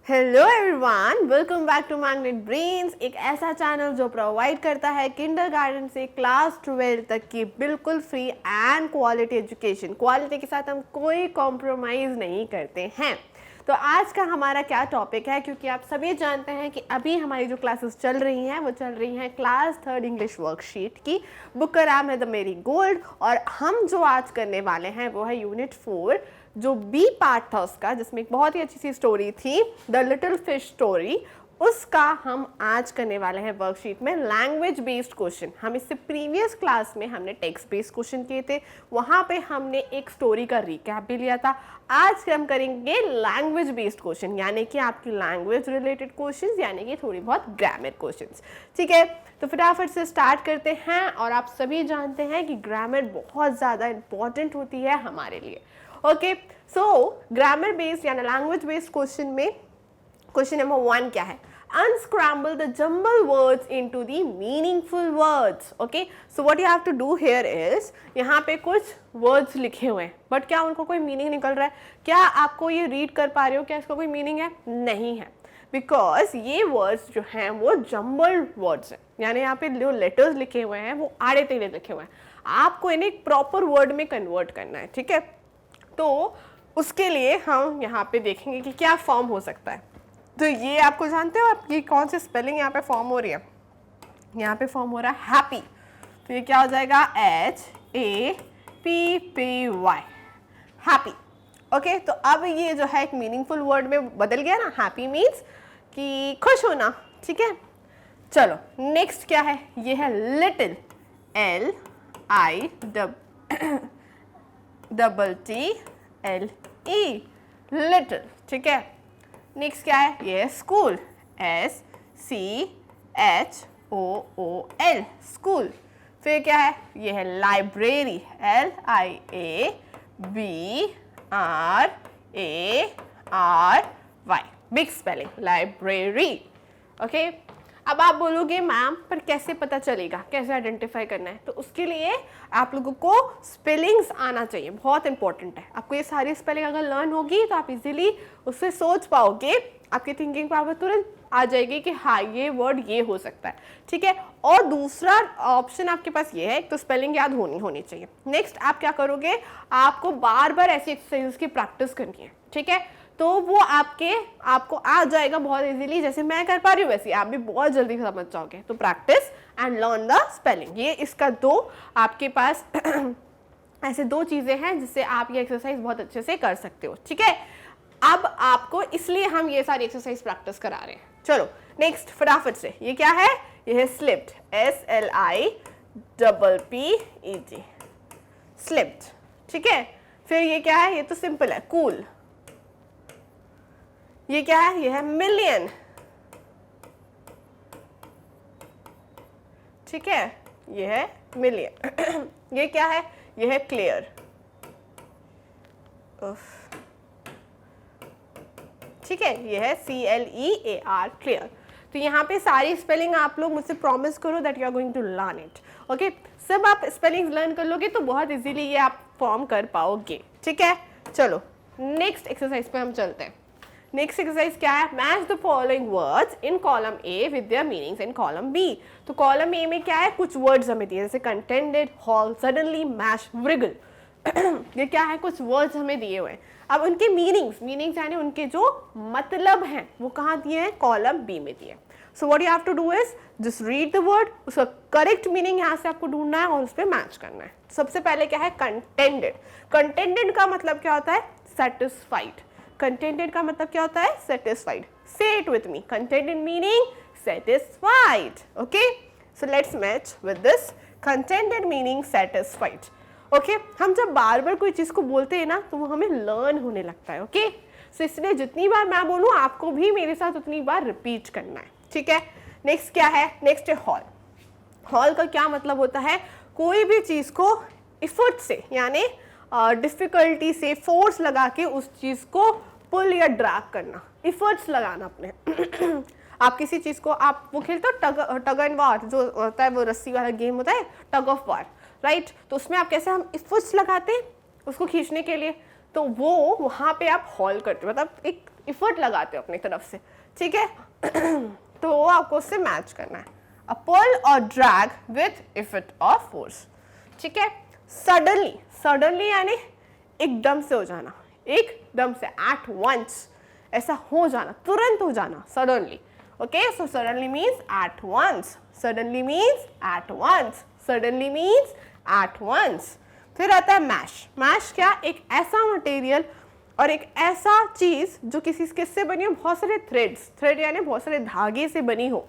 Hello everyone, welcome back to magnet brains, एक ऐसा channel जो प्रोवाइड करता है किंडरगार्टन से क्लास 12 तक की बिल्कुल free and quality education. Quality के साथ हम कोई कॉम्प्रोमाइज़ नहीं करते हैं। तो आज का हमारा क्या टॉपिक है, क्योंकि आप सभी जानते हैं कि अभी हमारी जो क्लासेस चल रही हैं वो चल रही हैं क्लास 3 इंग्लिश वर्कशीट की। बुक का नाम है द मेरी गोल्ड और हम जो आज करने वाले हैं वो है यूनिट 4, जो बी पार्ट था उसका, जिसमें एक बहुत ही अच्छी सी स्टोरी थी, द लिटिल फिश स्टोरी। उसका हम आज करने वाले हैं वर्कशीट में लैंग्वेज बेस्ड क्वेश्चन। हम इससे प्रीवियस क्लास में हमने टेक्स्ट बेस्ड क्वेश्चन किए थे, वहाँ पे हमने एक स्टोरी का रिकैप भी लिया था। आज हम करेंगे लैंग्वेज बेस्ड क्वेश्चन, यानी कि आपकी लैंग्वेज रिलेटेड क्वेश्चंस, यानी कि थोड़ी बहुत ग्रामर क्वेश्चंस। ठीक है, तो फटाफट से स्टार्ट करते हैं। और आप सभी जानते हैं कि ग्रामर बहुत ज़्यादा इंपॉर्टेंट होती है हमारे लिए। ओके, सो ग्रामर बेस्ड यानी लैंग्वेज बेस्ड क्वेश्चन में क्वेश्चन नंबर 1 क्या है? Unscramble the jumbled words into the meaningful words. Okay, so what you have to do here is, यहाँ पे कुछ words लिखे हुए हैं, बट क्या उनको कोई मीनिंग निकल रहा है? क्या आपको ये रीड कर पा रहे हो? क्या इसका कोई मीनिंग है? नहीं है, बिकॉज ये वर्ड्स जो हैं वो जम्बल्ड वर्ड्स हैं, यानी यहाँ पे जो लेटर्स लिखे हुए हैं वो आड़े टेढ़े लिखे हुए हैं। आपको इन्हें एक प्रॉपर वर्ड में कन्वर्ट करना है। ठीक है, तो उसके लिए हम यहाँ पे देखेंगे कि क्या फॉर्म हो सकता है। तो ये आपको जानते हो आप, ये कौन सी स्पेलिंग यहाँ पे फॉर्म हो रही है? यहाँ पे फॉर्म हो रहा है हैप्पी, तो ये क्या हो जाएगा? HAPPY, happy. ओके, तो अब ये जो है एक मीनिंगफुल वर्ड में बदल गया ना। हैप्पी मीन्स कि खुश होना। ठीक है, चलो नेक्स्ट क्या है? ये है लिटिल, LITTLE, लिटिल। ठीक है, नेक्स्ट क्या है? ये है स्कूल, SCHOOL, स्कूल। फिर क्या है? ये है library, LIABRARY, big spelling, library. Okay, अब आप बोलोगे मैम पर कैसे पता चलेगा, कैसे आइडेंटिफाई करना है? तो उसके लिए आप लोगों को स्पेलिंग्स आना चाहिए, बहुत इंपॉर्टेंट है। आपको ये सारी स्पेलिंग अगर लर्न होगी तो आप इजीली उससे सोच पाओगे, आपकी थिंकिंग पावर तुरंत आ जाएगी कि हाँ ये वर्ड ये हो सकता है। ठीक है, और दूसरा ऑप्शन आपके पास ये है, एक तो स्पेलिंग याद होनी चाहिए। नेक्स्ट आप क्या करोगे? आपको बार बार ऐसी एक्सरसाइज की प्रैक्टिस करनी है। ठीक है, तो वो आपको आ जाएगा बहुत इजीली, जैसे मैं कर पा रही हूँ वैसे आप भी बहुत जल्दी समझ जाओगे। तो practice and learn the spelling, ये इसका आपके पास ऐसे 2 चीज़ें हैं जिससे आप ये एक्सरसाइज बहुत अच्छे से कर सकते हो। ठीक है, अब आपको इसलिए हम ये सारी एक्सरसाइज प्रैक्टिस करा रहे हैं। चलो नेक्स्ट फटाफट से, ये क्या है? ये है स्लिप्ड, SLIPPED, स्लिप्ड। ठीक है, फिर ये क्या है? ये तो सिंपल है, कूल। ये क्या है? ये है मिलियन। ठीक है, ये है मिलियन। ये क्या है? ये है क्लियर। ठीक है, ये है CLEAR, क्लियर। तो यहाँ पे सारी स्पेलिंग आप लोग मुझसे प्रॉमिस करो that you are going to learn it. Okay, सब आप स्पेलिंग लर्न कर लोगे तो बहुत इजीली ये आप फॉर्म कर पाओगे। ठीक है, चलो नेक्स्ट एक्सरसाइज पे हम चलते हैं। नेक्स्ट एक्सरसाइज क्या है? Match the following words in column A with their meanings in column B. तो कॉलम ए में क्या है? कुछ वर्ड्स हमें दिए, जैसे contended, haul, suddenly, mesh, wriggle. ये क्या है? कुछ वर्ड्स हमें दिए हुए हैं। अब उनके मीनिंग्स यानी उनके जो मतलब हैं वो कहाँ दिए हैं? कॉलम बी में दिए। So what you have to do is just read the word, उसका करेक्ट मीनिंग यहाँ से आपको ढूंढना है और उस पर मैच करना है। सबसे पहले क्या है? कंटेंडेड। कंटेंडेड का मतलब क्या होता है? सेटिस्फाइड। कंटेंटेड का मतलब क्या होता है? सेटिस्फाइड। से it with me, contented meaning satisfied. Okay, so let's match with this, contented meaning satisfied. Okay, हम जब बार बार कोई चीज को बोलते हैं ना तो वो हमें लर्न होने लगता है। ओके, सो इसलिए जितनी बार मैं बोलूँ आपको भी मेरे साथ उतनी बार रिपीट करना है। ठीक है, नेक्स्ट क्या है? नेक्स्ट है हॉल। हॉल का क्या मतलब होता है? कोई भी चीज को एफर्ट से यानी डिफिकल्टी से फोर्स लगा के उस चीज को पुल या ड्रैग करना, एफर्ट्स लगाना अपने। आप किसी चीज को, आप वो खेलते हो टग एंड वार, जो होता है वो रस्सी वाला गेम होता है, टग ऑफ वार, राइट? तो उसमें आप कैसे हम एफर्ट्स लगाते हैं उसको खींचने के लिए, तो वो वहाँ पे आप हॉल करते हो, मतलब एक इफर्ट लगाते हो अपनी तरफ से, ठीक है। तो आपको उससे मैच करना है, अ पुल और ड्रैग विथ इफर्ट और फोर्स, ठीक है। सडनली, सडनली यानी एकदम से हो जाना, एकदम से, एट वंस, ऐसा हो जाना, तुरंत हो जाना, suddenly. Okay, so suddenly means at once, suddenly means at once, suddenly means at once. फिर आता है मैश। मैश क्या, एक ऐसा मटेरियल और एक ऐसा चीज जो किसी किससे बनी हो, बहुत सारे थ्रेड्स, थ्रेड यानी बहुत सारे धागे से बनी हो,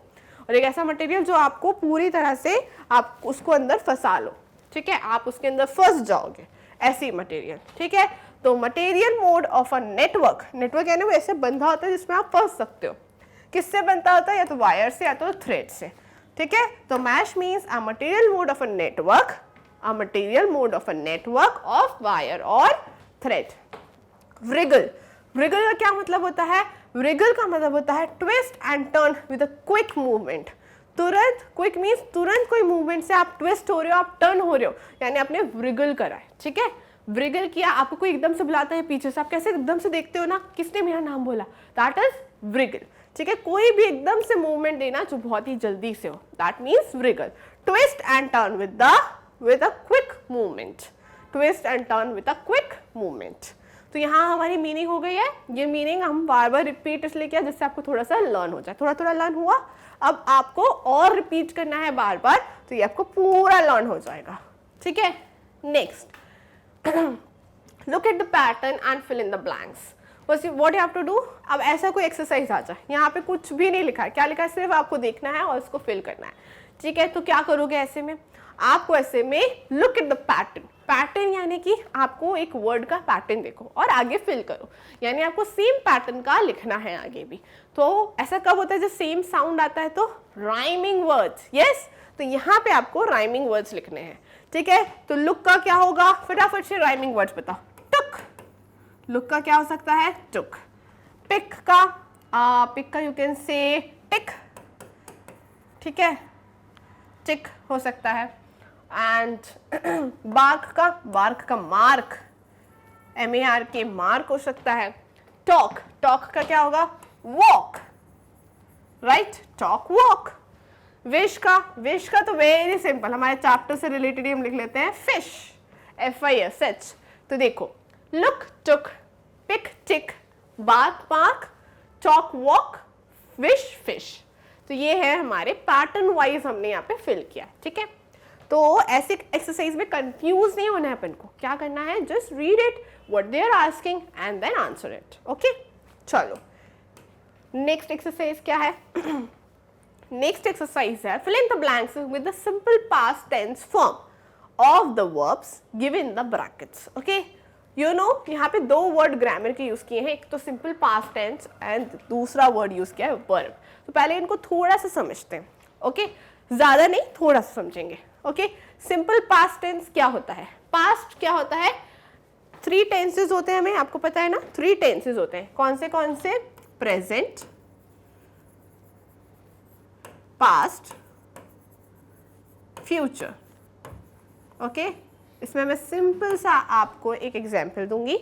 और एक ऐसा मटेरियल जो आपको पूरी तरह से आप उसको अंदर फंसा लो, ठीक है, आप उसके अंदर फंस जाओगे, ऐसी मटेरियल, ठीक है। तो material made of a network, network यानी वो ऐसे बंधा होता है जिसमें आप फंस सकते हो। किससे बनता होता है, या तो वायर से या तो थ्रेड से, ठीक है। तो mesh means a material made of a network, a material made of a network of wire और थ्रेड। व्रिगल, व्रिगल का क्या मतलब होता है, व्रिगल का मतलब होता है twist and turn with a quick movement. तुरंत, क्विक मीन्स तुरंत कोई मूवमेंट से आप ट्विस्ट हो रहे हो, आप टर्न हो रहे हो, यानी आपने व्रिगल करा है, ठीक है। व्रिगल किया, आपको कोई एकदम से बुलाता है पीछे से, आप कैसे एकदम से देखते हो ना, किसने मेरा नाम बोला, दैट इज व्रिगल, ठीक है। कोई भी एकदम से मूवमेंट देना जो बहुत ही जल्दी से हो, that means wriggle. Twist and turn with a quick movement, twist and turn with a quick movement. तो यहाँ हमारी मीनिंग हो गई है। ये मीनिंग हम बार बार रिपीट इसलिए किया जिससे आपको थोड़ा सा लर्न हो जाए, थोड़ा थोड़ा लर्न हुआ, अब आपको और रिपीट करना है बार बार, तो ये आपको पूरा लर्न हो जाएगा, ठीक है। Next, look at the pattern and fill in the blanks. बस what you have to do, अब ऐसा कोई एक्सरसाइज आ जाए, यहाँ पे कुछ भी नहीं लिखा है, क्या लिखा है, सिर्फ आपको देखना है और उसको फिल करना है, ठीक है। तो क्या करोगे ऐसे में, आपको ऐसे में look at the pattern, pattern यानी कि आपको एक वर्ड का पैटर्न देखो और आगे फिल करो, यानी आपको सेम पैटर्न का लिखना है आगे भी। तो ऐसा कब होता है जब सेम साउंड आता है, तो राइमिंग वर्ड्स, यस। तो यहाँ पे आपको राइमिंग वर्ड्स लिखने हैं, ठीक है। तो लुक का क्या होगा, फटाफट से राइमिंग वर्ड्स बताओ। टुक, लुक का क्या हो सकता है, टुक। पिक का यू कैन से टिक, ठीक है, टिक हो सकता है। एंड बार्क का मार्क, MARK, मार्क हो सकता है। टॉक का क्या होगा, walk, right, talk walk. Wish का तो वेरी सिंपल, हमारे चैप्टर से रिलेटेड हम लिख लेते हैं, फिश, FISH। तो देखो, look took, pick tick, bark, talk walk, wish fish. तो ये है हमारे पैटर्न वाइज हमने यहाँ पे फिल किया, ठीक है। तो ऐसे एक्सरसाइज में कंफ्यूज नहीं होना है अपन को, क्या करना है, just read it what they are asking and then answer it, okay. चलो नेक्स्ट एक्सरसाइज क्या है, नेक्स्ट एक्सरसाइज है fill in the blanks with the simple past tense form of the verbs given in the brackets, okay. You know, यहाँ पे दो word grammar के use किए हैं, एक तो सिंपल पास्ट टेंस एंड दूसरा वर्ड यूज किया है वर्ब। तो पहले इनको थोड़ा सा समझते हैं, ओके, ज्यादा नहीं, थोड़ा सा समझेंगे, ओके। सिंपल पास्ट टेंस क्या होता है, पास्ट क्या होता है, 3 टेंसेज होते हैं, हमें आपको पता है ना, 3 टेंसेज होते हैं, कौन से, प्रेजेंट, पास्ट, फ्यूचर, ओके। इसमें मैं सिंपल सा आपको एक एग्जांपल दूंगी।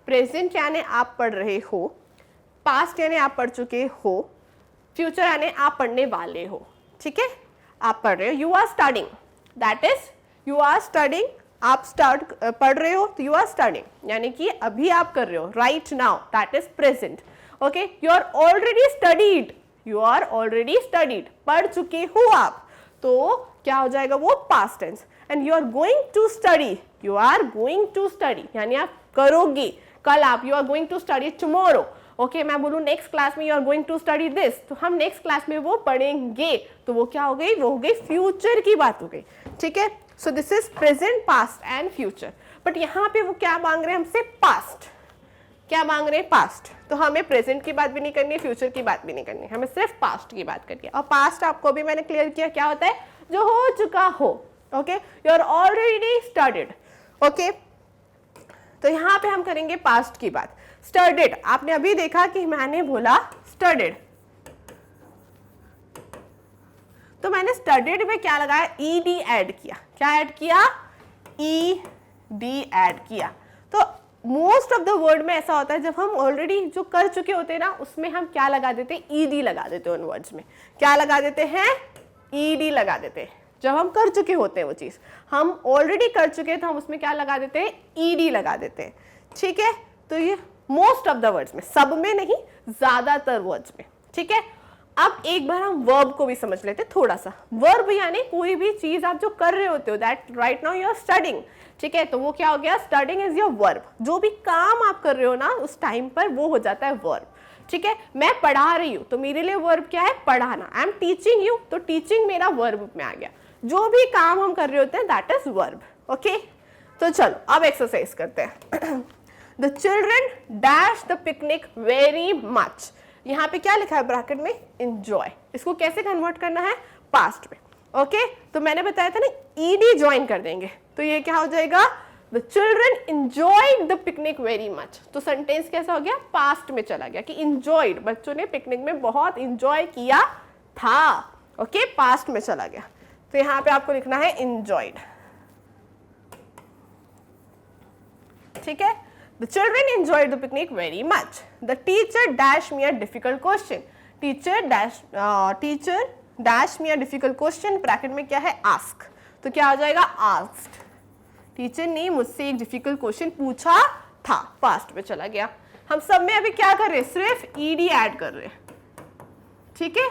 प्रेजेंट यानी आप पढ़ रहे हो, पास्ट यानी आप पढ़ चुके हो, फ्यूचर यानी आप पढ़ने वाले हो, ठीक है। आप पढ़ रहे हो, you are studying, that is you are studying, आप पढ़ रहे हो तो यू आर स्टडिंग, यानी कि अभी आप कर रहे हो, right now, that is present, okay. You are already studied, पढ़ चुके हो आप, तो क्या हो जाएगा वो, past tense. And you are going to study, यानी आप करोगे कल, आप you are going to study tomorrow, okay. मैं बोलूँ नेक्स्ट क्लास में you are going to study this, तो हम नेक्स्ट क्लास में वो पढ़ेंगे, तो वो क्या हो गई, वो हो गई फ्यूचर की बात हो गई, ठीक है। So this is present, past and future. But यहाँ पे वो क्या मांग रहे हैं हमसे, पास्ट, क्या मांग रहे हैं, पास्ट। तो हमें प्रेजेंट की बात भी नहीं करनी, फ्यूचर की बात भी नहीं करनी, हमें सिर्फ पास्ट की बात करनी है। और पास्ट आपको भी मैंने क्लियर किया क्या होता है, जो हो चुका हो, okay. You are already studied, okay. तो यहाँ पे हम करेंगे पास्ट की बात। स्टडीड, आपने अभी देखा कि मैंने बोला स्टडीड, तो मैंने स्टडीड में क्या लगाया, ED ऐड किया, क्या ऐड किया, ED ऐड किया। तो मोस्ट ऑफ द वर्ड में ऐसा होता है जब हम ऑलरेडी जो कर चुके होते हैं ना उसमें हम क्या लगा देते हैं, ईडी लगा देते हैं। उन वर्ड्स में क्या लगा देते हैं, ईडी लगा देते हैं। जब हम कर चुके होते हैं वो चीज, हम ऑलरेडी कर चुके हैं तो हम उसमें क्या लगा देते हैं, ईडी लगा देते हैं। ठीक है, तो ये मोस्ट ऑफ द वर्ड्स में, सब में नहीं, ज्यादातर वर्ड्स में। ठीक है, अब एक बार हम वर्ब को भी समझ लेते हैं थोड़ा सा। वर्ब यानी कोई भी चीज आप जो कर रहे होते हो, that right now you are studying. ठीक है, तो वो क्या हो गया, स्टडिंग इज योर वर्ब। जो भी काम आप कर रहे हो ना उस टाइम पर, वो हो जाता है वर्ब। ठीक है, मैं पढ़ा रही हूँ तो मेरे लिए वर्ब क्या है, पढ़ाना। आई एम टीचिंग यू, तो टीचिंग मेरा वर्ब में आ गया। जो भी काम हम कर रहे होते हैं दैट इज वर्ब। ओके, तो चलो अब एक्सरसाइज करते हैं। The children dash the picnic very much. यहाँ पे क्या लिखा है ब्रैकेट में, एंजॉय। इसको कैसे कन्वर्ट करना है, पास्ट में। ओके, तो मैंने बताया था ना, ईडी ज्वाइन कर देंगे तो ये क्या हो जाएगा, the children enjoyed the picnic very much. तो सेंटेंस कैसा हो गया, पास्ट में चला गया कि एंजॉयड, बच्चों ने पिकनिक में बहुत एंजॉय किया था। ओके, पास्ट में चला गया। तो यहाँ पे आपको लिखना है एंजॉयड। ठीक है, the children enjoyed the picnic very much. The teacher dashed me a difficult question. Teacher dash me a difficult question. Bracket में क्या है, ask. तो क्या हो जाएगा, asked. टीचर ने मुझसे एक डिफिकल्ट क्वेश्चन पूछा था, पास्ट में चला गया। हम सब में अभी क्या कर रहे हैं, सिर्फ ईडी ऐड कर रहे हैं। ठीक है,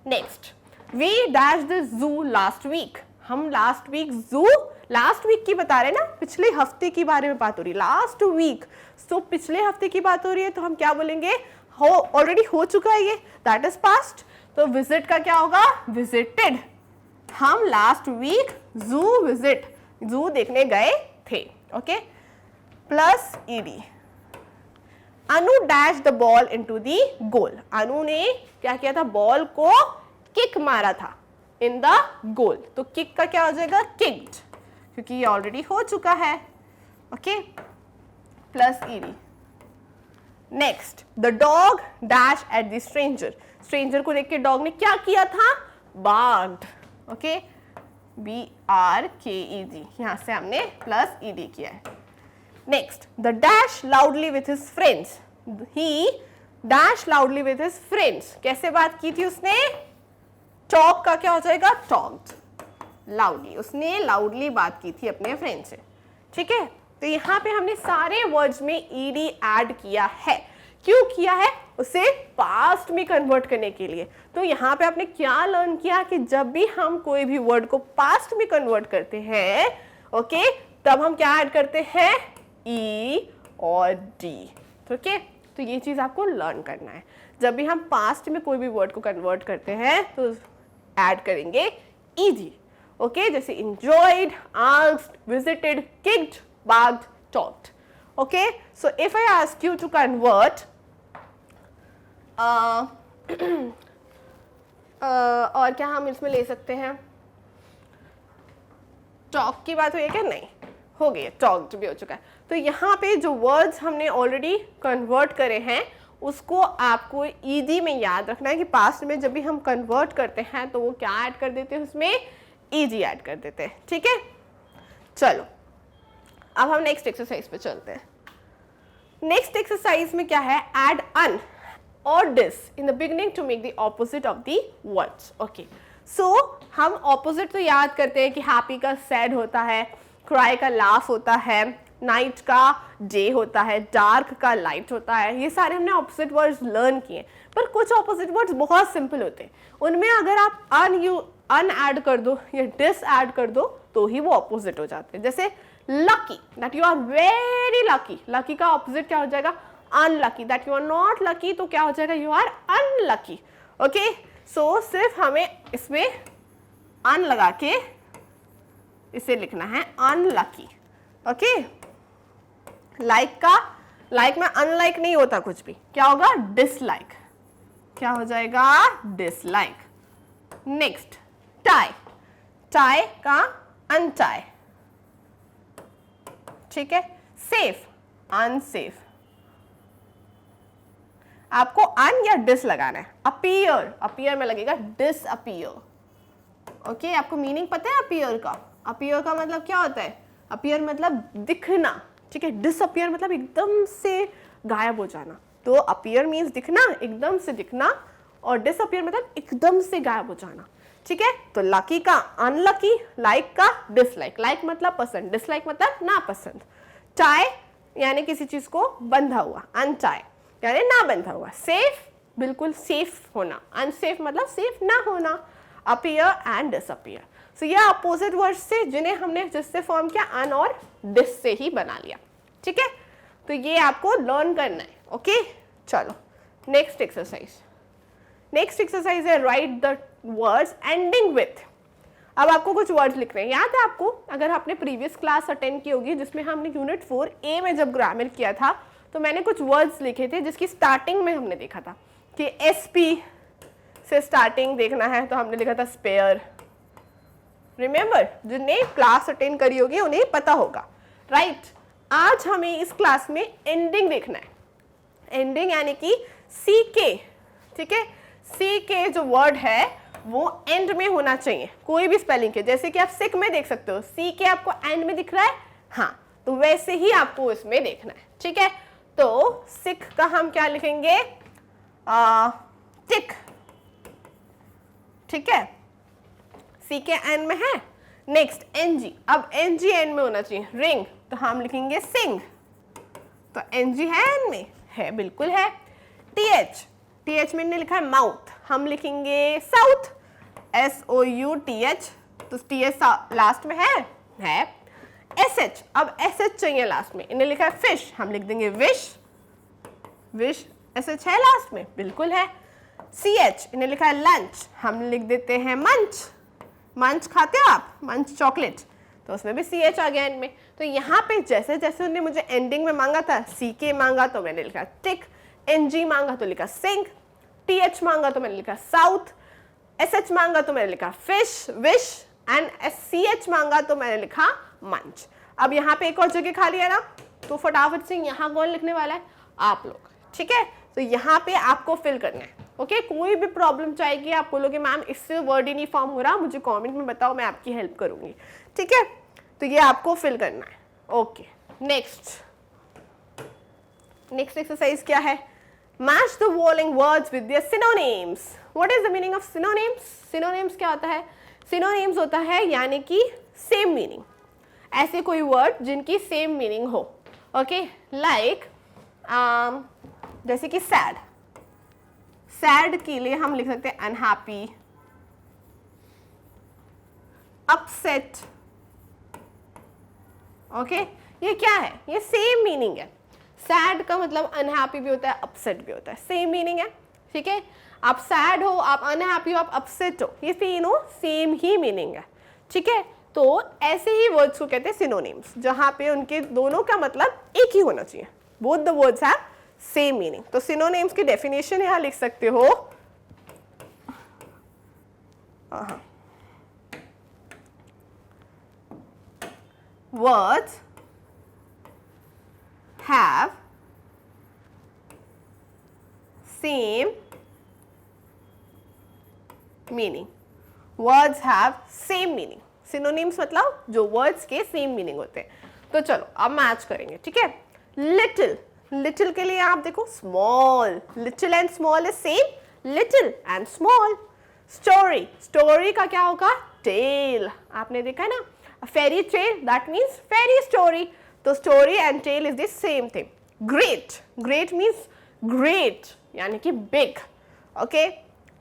next, we dash the zoo last week. हम last week zoo, last week की बता रहे हैं ना, पिछले हफ्ते की बारे में बात हो रही है, लास्ट वीक। तो पिछले हफ्ते की बात हो रही है तो हम क्या बोलेंगे, हो, ऑलरेडी हो चुका है ये, दैट इज पास्ट। तो विजिट का क्या होगा, विजिटेड। हम लास्ट वीक जू विजिट, जू देखने गए थे। Okay, plus E D. Anu dash the ball into the goal. Anu ने क्या किया था, बॉल को किक मारा था इन द गोल। तो किक का क्या हो जाएगा, किक्ड, क्योंकि ये ऑलरेडी हो चुका है। Okay, plus ED. Next, the dog dash at the stranger. Stranger को देख के डॉग ने क्या किया था, बार्क्ड। ओके, BRKED, यहां से हमने प्लस ईडी किया है। Next, the dash loudly with his friends. He dash loudly with his friends. कैसे बात की थी उसने, टॉक का क्या हो जाएगा, टॉक्ड लाउडली। उसने लाउडली बात की थी अपने फ्रेंड से। ठीक है, तो यहाँ पे हमने सारे वर्ड्स में ईडी ऐड किया है। क्यों किया है, उसे पास्ट में कन्वर्ट करने के लिए। तो यहाँ पे आपने क्या लर्न किया कि जब भी हम कोई भी वर्ड को पास्ट में कन्वर्ट करते हैं, ओके, तब हम क्या ऐड करते हैं, ई और डी। ओके, तो ये चीज आपको लर्न करना है। जब भी हम पास्ट में कोई भी वर्ड को कन्वर्ट करते हैं तो ऐड करेंगे ईडी। ओके, जैसे enjoyed, asked, visited, kicked, barked, talked. Okay, so if I ask you to convert और क्या हम इसमें ले सकते हैं, talk की बात हुई है क्या, नहीं हो गई है, talked भी हो चुका है। तो यहाँ पे जो वर्ड्स हमने ऑलरेडी कन्वर्ट करे हैं उसको आपको ईडी में याद रखना है कि पास्ट में जब भी हम कन्वर्ट करते हैं तो वो क्या ऐड कर देते हैं, उसमें ईडी ऐड कर देते हैं। ठीक है, चलो अब हम नेक्स्ट एक्सरसाइज पे चलते हैं। नेक्स्ट एक्सरसाइज में क्या है, ऐड अन और dis in the beginning to make the opposite of the words. Okay, so हम ऑपोजिट तो याद करते हैं कि हैप्पी का सैड होता है, क्राई का लाफ होता है, नाइट का डे होता है, डार्क का लाइट होता है। ये सारे हमने ऑपोजिट वर्ड्स लर्न किए, पर कुछ ऑपोजिट वर्ड्स बहुत सिंपल होते हैं। उनमें अगर आप अन ऐड कर दो या डिस ऐड कर दो तो ही वो ऑपोजिट हो जाते हैं। जैसे lucky, that you are very lucky. Lucky का ऑपोजिट क्या हो जाएगा, unlucky. That you are not lucky, तो क्या हो जाएगा, you are unlucky. Okay, so सिर्फ हमें इसमें अन लगा के इसे लिखना है, अनलकी। ओके, लाइक का, लाइक में अनलाइक नहीं होता कुछ भी, क्या होगा, डिसलाइक। क्या हो जाएगा, डिसलाइक। नेक्स्ट, टाई, टाई का अनटाई। ठीक है, सेफ, अनसेफ। आपको अन या डिस लगाना है। अपीयर, अपीयर में लगेगा डिसअपीयर। ओके, आपको मीनिंग पता है अपीयर का? अपीयर का मतलब क्या होता है? अपीयर मतलब दिखना, ठीक है। डिसअपियर मतलब एकदम से गायब हो जाना, तो अपीयर मीन्स दिखना, एकदम से दिखना, और डिसअपियर मतलब एकदम से गायब हो जाना, ठीक है। तो लकी का अनलकी, लाइक का डिसलाइक, लाइक मतलब पसंद, डिसलाइक मतलब नापसंद। टाई यानी किसी चीज को बंधा हुआ, अनटाई यानी ना बंधा हुआ। सेफ बिल्कुल सेफ होना, अनसेफ मतलब सेफ ना होना। अपीयर एंड डिसअपियर, सो ये अपोजिट वर्ड्स से जिन्हें हमने जिससे फॉर्म किया अन और डिस से ही बना लिया, ठीक है। तो ये आपको लर्न करना है, ओके। चलो नेक्स्ट एक्सरसाइज, नेक्स्ट एक्सरसाइज है right the words ending with. अब आपको कुछ वर्ड्स लिखने हैं, याद है आपको, अगर आपने प्रीवियस क्लास अटेंड की होगी जिसमें हमने यूनिट 4A में जब ग्रामर किया था, तो मैंने कुछ वर्ड्स लिखे थे जिसकी स्टार्टिंग में हमने देखा था कि SP से स्टार्टिंग देखना है, तो हमने लिखा था स्पेयर। रिमेंबर, जिन्हें क्लास अटेंड करी होगी उन्हें पता होगा, राइट। आज हमें इस क्लास में एंडिंग देखना है, एंडिंग यानी कि CK, ठीक है। CK जो वर्ड है वो एंड में होना चाहिए, कोई भी स्पेलिंग के, जैसे कि आप सिक में देख सकते हो CK आपको एंड में दिख रहा है, हाँ, तो वैसे ही आपको इसमें देखना है, ठीक है। तो सिक का हम क्या लिखेंगे, टिक, ठीक है। CK एंड में है। नेक्स्ट NG, अब NG एंड में होना चाहिए। रिंग, तो हम लिखेंगे सिंग, तो NG है एंड में, है बिल्कुल है। TH में लिखा है माउथ, हम लिखेंगे साउथ, SOUTH, तो TH लास्ट में है। SH, अब SH चाहिए लास्ट में, इन्हें लिखा है फिश, हम लिख देंगे विश, SH है लास्ट में, बिल्कुल है। CH, इन्हें लिखा है लंच, हम लिख देते हैं मंच खाते हो आप, मंच चॉकलेट, तो उसमें भी CH आ गया एंड में। तो यहाँ पे जैसे जैसे उन्होंने मुझे एंडिंग में मांगा था, CK मांगा तो मैंने लिखा टिक, NG मांगा तो लिखा सिंग, TH मांगा तो मैंने लिखा साउथ, SH मांगा तो मैंने लिखा फिश, विश, एंड CH मांगा तो मैंने लिखा मंच। अब यहाँ पे एक और जगह खाली है ना, तो फटाफट से यहाँ कौन लिखने वाला है, आप लोग, ठीक है। तो यहाँ पे आपको फिल करना है, ओके। कोई भी प्रॉब्लम चाहेगी, आप बोलोगे मैम इससे वर्ड ही नहीं फॉर्म हो रहा, मुझे कमेंट में बताओ, मैं आपकी हेल्प करूंगी, ठीक है। तो ये आपको फिल करना है, ओके। नेक्स्ट एक्सरसाइज क्या है, match the following words with their synonyms. What is the meaning of synonyms? Synonyms क्या होता है? सिनोनिम्स होता है यानी कि सेम मीनिंग, ऐसे कोई वर्ड जिनकी सेम मीनिंग हो, ओके। लाइक जैसे कि सैड, सैड के लिए हम लिख सकते हैं अनहैप्पी, अपसेट, ओके। ये क्या है, ये सेम मीनिंग है। सैड का मतलब अनहैप्पी भी होता है, अपसेट भी होता है, सेम मीनिंग है, ठीक है। आप सैड हो, आप अनहैप्पी हो, आप अपसेट हो, ये तीनों सेम ही मीनिंग है, ठीक है। तो ऐसे ही वर्ड्स को कहते हैं सिनोनिम्स, जहां पे उनके दोनों का मतलब एक ही होना चाहिए, both the words have same meaning. तो सिनोनिम्स की डेफिनेशन यहां लिख सकते हो, words have same meaning, words have same meaning। synonyms मतलब जो words के same meaning होते हैं। तो चलो अब मैच करेंगे, ठीक है। little, little के लिए आप देखो small, little and small is same, little and small। story, story का क्या होगा, tale, आपने देखा है ना, a fairy tale, that means fairy story, तो story and tale is the same thing। great, great means great यानी कि big, okay?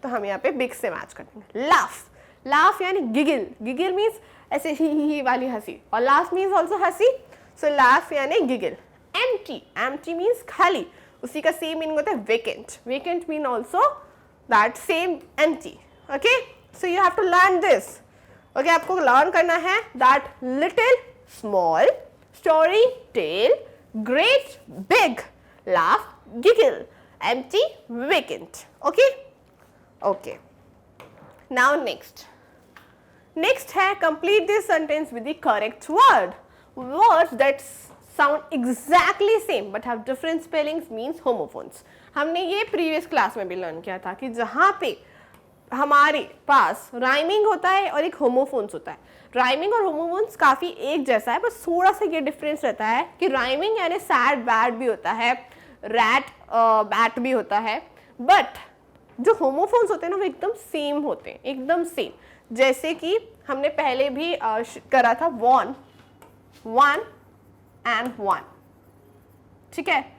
तो हम यहाँ पे big से मैच कर देंगे। laugh, laugh यानी giggle, giggle means ऐसे ही वाली हंसी, और laugh means also हंसी, so laugh यानी giggle। empty, empty means खाली, उसी का same meaning होता है vacant, vacant mean also that same empty, okay? So you have to learn this, okay? आपको learn करना है that little, small, story, tale, great, big, laugh, giggle, empty, vacant, okay? Okay. Now next है complete this sentence with the correct word। Words that sound exactly same but have different spellings means homophones। हमने ये previous class में भी learn किया था कि जहाँ पे हमारे पास राइमिंग होता है और एक होमोफोन्स होता है। राइमिंग और होमोफोन्स काफी एक जैसा है, बस थोड़ा सा ये डिफरेंस रहता है कि राइमिंग यानी सैड बैड भी होता है, रैट बैट भी होता है, बट जो होमोफोन्स होते हैं ना वो एकदम सेम होते हैं, एकदम सेम। जैसे कि हमने पहले भी करा था वन, वन एंड वन, ठीक है,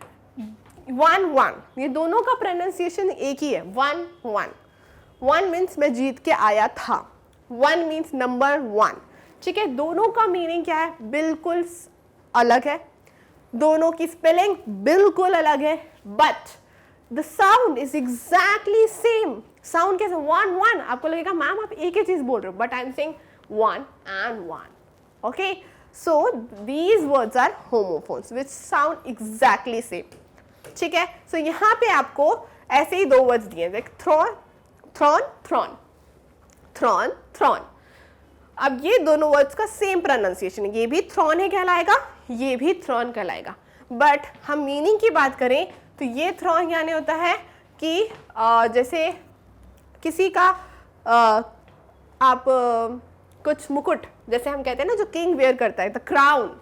वन वन, ये दोनों का प्रोनाउंसिएशन एक ही है, वन वन। वन मीन्स मैं जीत के आया था, वन मीन्स नंबर वन, ठीक है। दोनों का मीनिंग क्या है, बिल्कुल अलग है, दोनों की स्पेलिंग बिल्कुल अलग है, but the sound is exactly same. Sound कैसे, वन वन, आपको लगेगा मैम आप एक ही चीज बोल रहे हो, but I am saying one and one, okay. So these words are homophones which sound exactly same, ठीक है। सो यहाँ पे आपको ऐसे ही दो वर्ड्स दिए, like thrown, thrown, thrown, thrown, thrown. अब ये दोनों वर्ड्स का सेम प्रोनाउंसिएशन है, ये भी थ्रोन है कहलाएगा, ये भी थ्रोन कहलाएगा, बट हम मीनिंग की बात करें तो ये थ्रोन यानी होता है कि जैसे किसी का आप कुछ मुकुट, जैसे हम कहते हैं ना जो किंग वेयर करता है, द क्राउन,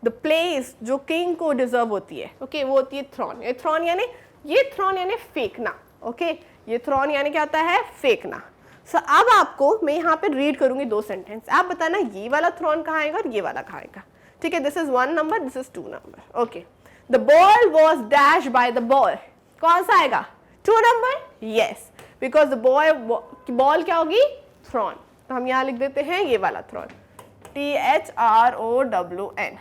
द प्लेस जो किंग को डिजर्व होती है, ओके, वो होती है थ्रोन। ये थ्रोन यानी, ये थ्रोन यानी फेंकना, ओके, ये थ्रोन यानी क्या होता है, फेंकना। सो अब आपको मैं यहाँ पे रीड करूंगी दो सेंटेंस, आप बताना ये वाला थ्रोन कहाँ आएगा और ये वाला कहाँ आएगा, ठीक है। This is one number, this is two number, okay. The ball was dash by the ball, कौन सा आएगा, two number, yes, because the ball क्या होगी, थ्रोन, तो हम यहाँ लिख देते हैं ये वाला throne, THROWN।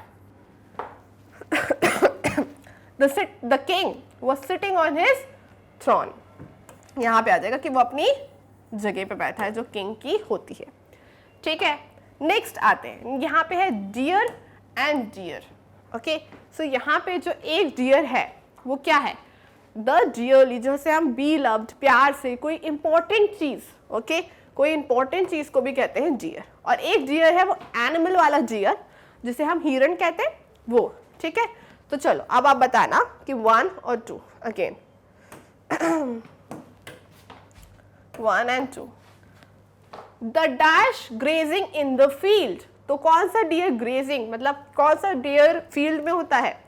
The king was sitting on his throne, यहाँ पे आ जाएगा कि वो अपनी जगह पे बैठा है जो किंग की होती है, ठीक है। नेक्स्ट आते हैं, यहाँ पे है dear and dear, okay. So यहाँ पे जो एक डियर है वो क्या है, द डियरली, जैसे हम बी लव्ड, प्यार से, कोई इंपॉर्टेंट चीज, ओके, कोई इंपॉर्टेंट चीज को भी कहते हैं डियर। और एक डियर है वो एनिमल वाला डियर, जिसे हम हिरन कहते हैं, वो, ठीक है। तो चलो अब आप बताना कि वन और two, again one and two. The dash grazing in the field, तो कौन सा डियर ग्रेजिंग, मतलब कौन सा डियर फील्ड में होता है,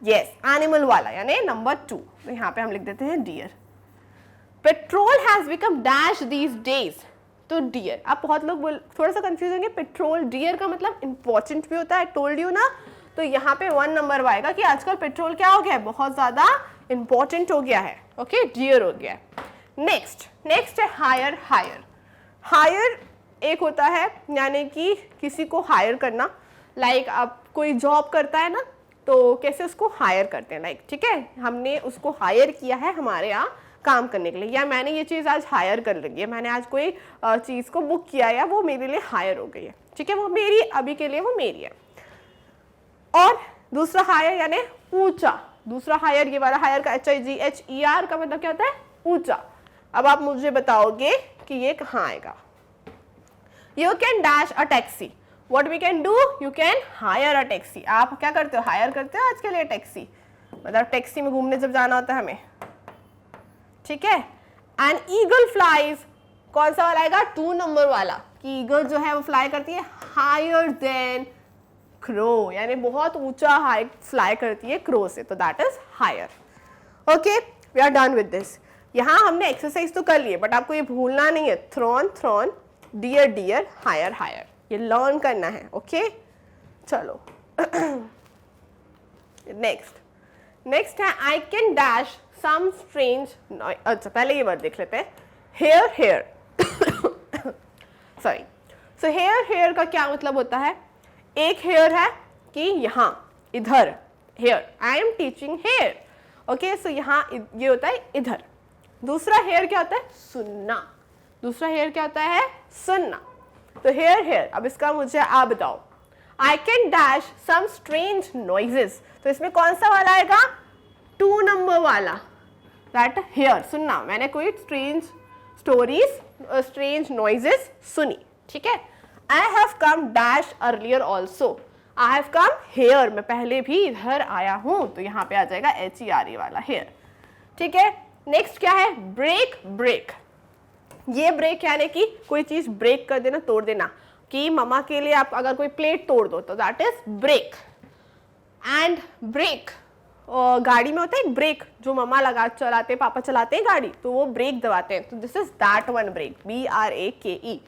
यस, एनिमल वाला, यानी नंबर टू, तो यहाँ पे हम लिख देते हैं deer. Petrol has become dash these days, तो डियर, आप बहुत लोग थोड़ा सा कंफ्यूज होंगे, पेट्रोल डियर का मतलब इंपॉर्टेंट भी होता है, टोल्ड यू ना, तो यहाँ पे वन नंबर आएगा कि आजकल पेट्रोल क्या हो गया है, बहुत ज्यादा इंपॉर्टेंट हो गया है, ओके, डियर हो गया है। नेक्स्ट है हायर, हायर। हायर एक होता है यानी कि किसी को हायर करना, लाइक आप कोई जॉब करता है ना, तो कैसे उसको हायर करते हैं, लाइक, ठीक है, हमने उसको हायर किया है हमारे यहाँ काम करने के लिए, या मैंने ये चीज़ आज हायर कर ली है, मैंने आज कोई चीज़ को बुक किया है, वो मेरे लिए हायर हो गई है, ठीक है, वो मेरी अभी के लिए वो मेरी है। और दूसरा हायर यानी ऊंचा, दूसरा हायर, ये वाला हायर का HIGHER का मतलब क्या होता है, ऊंचा। अब आप मुझे बताओगे कि ये कहाँ आएगा। You can dash a taxi, what we can do, you can hire a taxi. आप क्या करते हो, हायर करते हो आज के लिए टैक्सी, मतलब टैक्सी में घूमने जब जाना होता है हमें, ठीक है। एंड ईगल फ्लाइज, कौन सा वाला आएगा, टू नंबर वाला, कि ईगल जो है वो फ्लाई करती है हायर देन क्रो, यानी बहुत ऊंचा हाई फ्लाई करती है क्रो से, तो that is hire, okay. We are done with this. यहाँ हमने एक्सरसाइज तो कर लिए, बट आपको ये भूलना नहीं है, thrown, thrown, dear, deer, hire, higher, ये लर्न करना है, ओके। चलो नेक्स्ट है I can dash some strange, अच्छा पहले ये वर्ड देख लेते हैं, hair, hear, sorry. So hear का क्या मतलब होता है, एक हेयर है कि यहाँ इधर, here, I am teaching here, okay, so यहाँ ये होता है इधर। दूसरा हेयर क्या होता है, सुनना, दूसरा हेयर क्या होता है, सुनना, तो हेयर, हेयर। अब इसका मुझे आप बताओ, I can dash some strange noises, तो इसमें कौन सा वाला आएगा, टू नंबर वाला, दैट हेयर, सुनना, मैंने कोई स्ट्रेंज स्टोरीज, स्ट्रेंज नॉइजेस सुनी, ठीक है। I have come dash earlier also, I have come here, मैं पहले भी इधर आया हूं, तो यहाँ पे आ जाएगा HERE वाला हेयर, ठीक है। नेक्स्ट क्या है, ब्रेक, ब्रेक, ये ब्रेक यानी कि कोई चीज ब्रेक कर देना, तोड़ देना, कि मम्मा के लिए आप अगर कोई प्लेट तोड़ दो तो that is break. And brake गाड़ी में होता है एक ब्रेक जो मम्मा लगा चलाते, पापा चलाते हैं गाड़ी तो वो ब्रेक दबाते हैं, तो this is that one brake, BRAKE।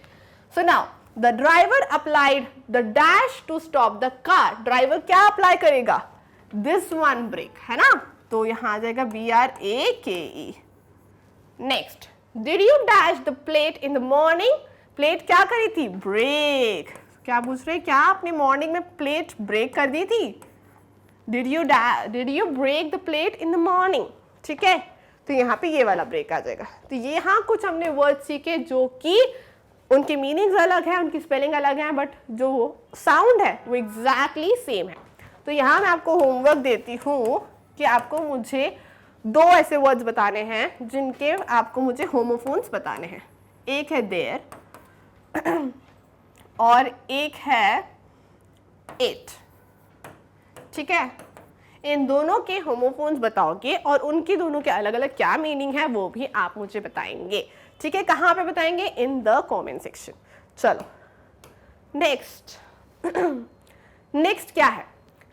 So now the driver applied the dash to stop the car. Driver क्या अप्लाई करेगा? दिस वन ब्रेक, है ना, तो यहां आ जाएगा BRAKE। Next, did you dash the plate in the morning? Plate क्या करी थी? ब्रेक। क्या पूछ रहे, क्या आपने मॉर्निंग में प्लेट ब्रेक कर दी थी? Did you break the plate in the morning? ठीक है, तो यहाँ पे ये वाला ब्रेक आ जाएगा। तो ये यहाँ कुछ हमने वर्ड सीखे जो कि उनके मीनिंग्स अलग है, उनकी स्पेलिंग अलग है, बट जो साउंड है वो एग्जैक्टली सेम है। तो यहाँ मैं आपको होमवर्क देती हूँ कि आपको मुझे 2 ऐसे वर्ड्स बताने हैं जिनके आपको मुझे होमोफोन्स बताने हैं। एक है देयर और एक है इट। ठीक है, इन दोनों के होमोफोन्स बताओगे और उनकी दोनों के अलग अलग क्या मीनिंग है वो भी आप मुझे बताएंगे। ठीक है, कहाँ पे बताएंगे? In the comment section. चलो नेक्स्ट नेक्स्ट क्या है?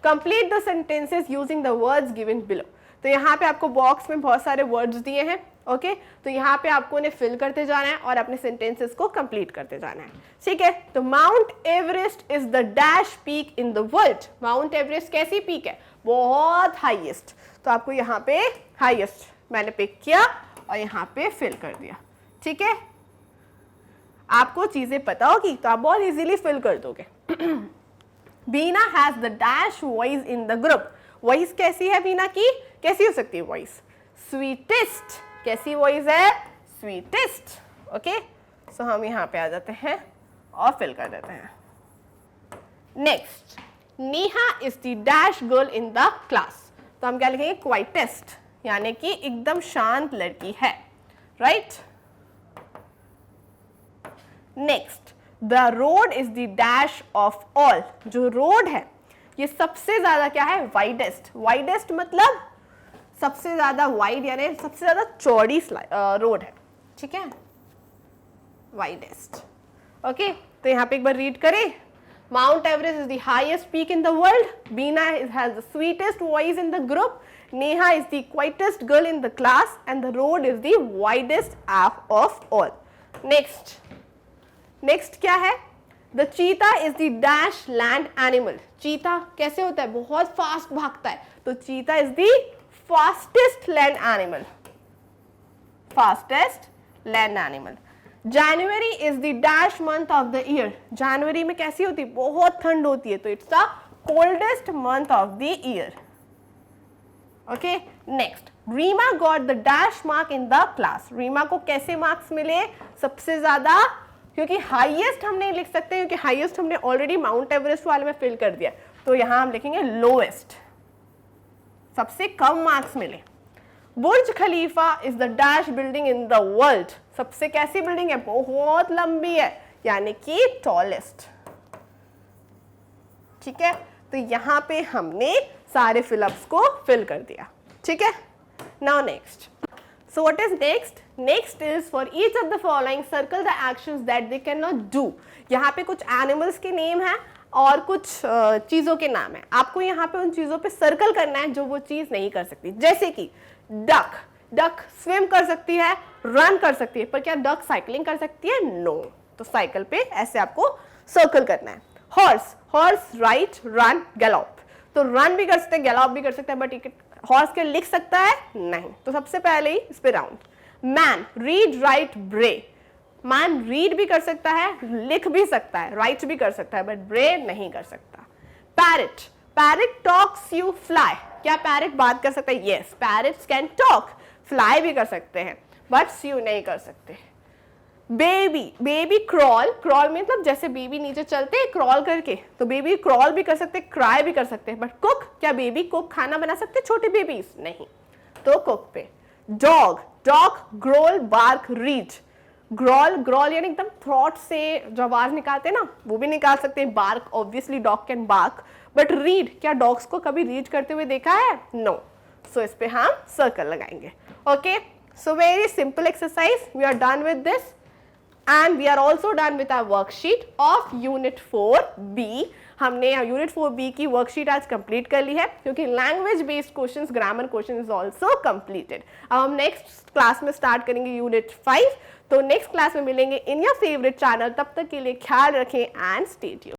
Complete the sentences using the words given below. तो यहाँ पे आपको बॉक्स में बहुत सारे वर्ड्स दिए हैं, ओके तो यहाँ पे आपको उन्हें फिल करते जाना है और अपने सेंटेंसेस को कंप्लीट करते जाना है। ठीक है, तो mount Everest is the dash peak in the world. Mount Everest कैसी पीक है? बहुत हाईएस्ट। तो आपको यहाँ पे हाईएस्ट मैंने पिक किया और यहाँ पे फिल कर दिया। ठीक है, आपको चीजें पता होगी तो आप बहुत इजीली फिल कर दोगे। Beena has the dash voice in the group. Voice कैसी है बीना की? कैसी हो सकती है वॉइस? स्वीटेस्ट। कैसी वॉइस है? स्वीटेस्ट। ओके, सो हम यहाँ पे आ जाते हैं और फिल कर देते हैं। Next, Neha is the dash girl in the class. तो हम क्या लिखेंगे? क्वाइटेस्ट, यानी कि एकदम शांत लड़की है, right. Next, the road is the dash of all. जो रोड है ये सबसे ज्यादा क्या है? वाइडेस्ट। वाइडेस्ट मतलब सबसे ज्यादा वाइड यानी सबसे ज्यादा चौड़ी रोड है। ठीक है, वाइडेस्ट। ओके, तो यहाँ पे एक बार रीड करें। Mount Everest is the highest peak in the world. Beena has the sweetest voice in the group. Neha is the quietest girl in the class and the road is the widest of all. Next, next क्या है? The cheetah is the dash land animal. Cheetah कैसे होता है? बहुत fast भागता है, तो cheetah is the fastest land animal. Fastest land animal. January is the dash month of the year. जनवरी में कैसी होती है? बहुत ठंड होती है, तो it's the coldest month of the year. Okay, next, Reema got the dash mark in the class. Reema को कैसे मार्क्स मिले? सबसे ज्यादा, क्योंकि हाईएस्ट हम नहीं लिख सकते क्योंकि हाईएस्ट हमने ऑलरेडी माउंट एवरेस्ट वाले में फिल कर दिया, तो यहां हम लिखेंगे लोएस्ट, सबसे कम मार्क्स मिले। Burj Khalifa is the dash building in the world. सबसे कैसी बिल्डिंग है? बहुत लंबी है, यानी कि टॉलेस्ट। ठीक है, तो यहां पे हमने सारे फिलअप्स को फिल कर दिया। ठीक है, now next, so what is next? Next is for each of the following circle the actions that they cannot do. यहाँ पे कुछ एनिमल्स के नेम है और कुछ चीज़ों के नाम है। आपको यहाँ पे उन चीज़ों पे सर्कल करना है जो वो चीज़ नहीं कर सकती। जैसे कि डक, डक स्विम कर सकती है, रन कर सकती है, पर क्या डक साइकिलिंग कर सकती है? नो। तो साइकिल पे ऐसे आपको सर्कल करना है। Horse, horse right run gallop. तो रन भी कर सकते हैं, गैलॉप भी कर सकते हैं, बट हॉर्स के लिख सकता है? नहीं। तो सबसे पहले ही इस पे राउंड। मैन रीड राइट ब्रे। मैन रीड भी कर सकता है, लिख भी सकता है, राइट भी कर सकता है, बट ब्रे नहीं कर सकता। Parrot, parrot talks you fly. क्या पैरेट बात कर सकता है? Yes, parrots can talk. Fly भी कर सकते हैं, बट स्यू नहीं कर सकते। बेबी, बेबी क्रॉल, क्रॉल मतलब जैसे बेबी नीचे चलते हैं क्रॉल करके, तो बेबी क्रॉल भी कर सकते हैं, क्राई भी कर सकते हैं, बट कुक, क्या बेबी कुक खाना बना सकते हैं छोटे बेबीज? नहीं, तो कुक पे। Dog, dog growl bark read. Growl, growl यानी एकदम थ्रॉट से जो आवाज निकालते हैं ना, वो भी निकाल सकते हैं। Bark, obviously dog can bark, but read, क्या डॉग्स को कभी रीड करते हुए देखा है? नो। सो इस पे हम सर्कल लगाएंगे। Okay, so very simple exercise, we are done with this. And we are also done with our worksheet of unit 4B। हमने यूनिट 4B की वर्कशीट आज कंप्लीट कर ली है, क्योंकि language based questions, grammar question is also completed. अब हम next class में start करेंगे यूनिट 5। तो नेक्स्ट क्लास में मिलेंगे इन योर फेवरेट चैनल। तब तक के लिए ख्याल रखें एंड स्टे ट्यून्ड।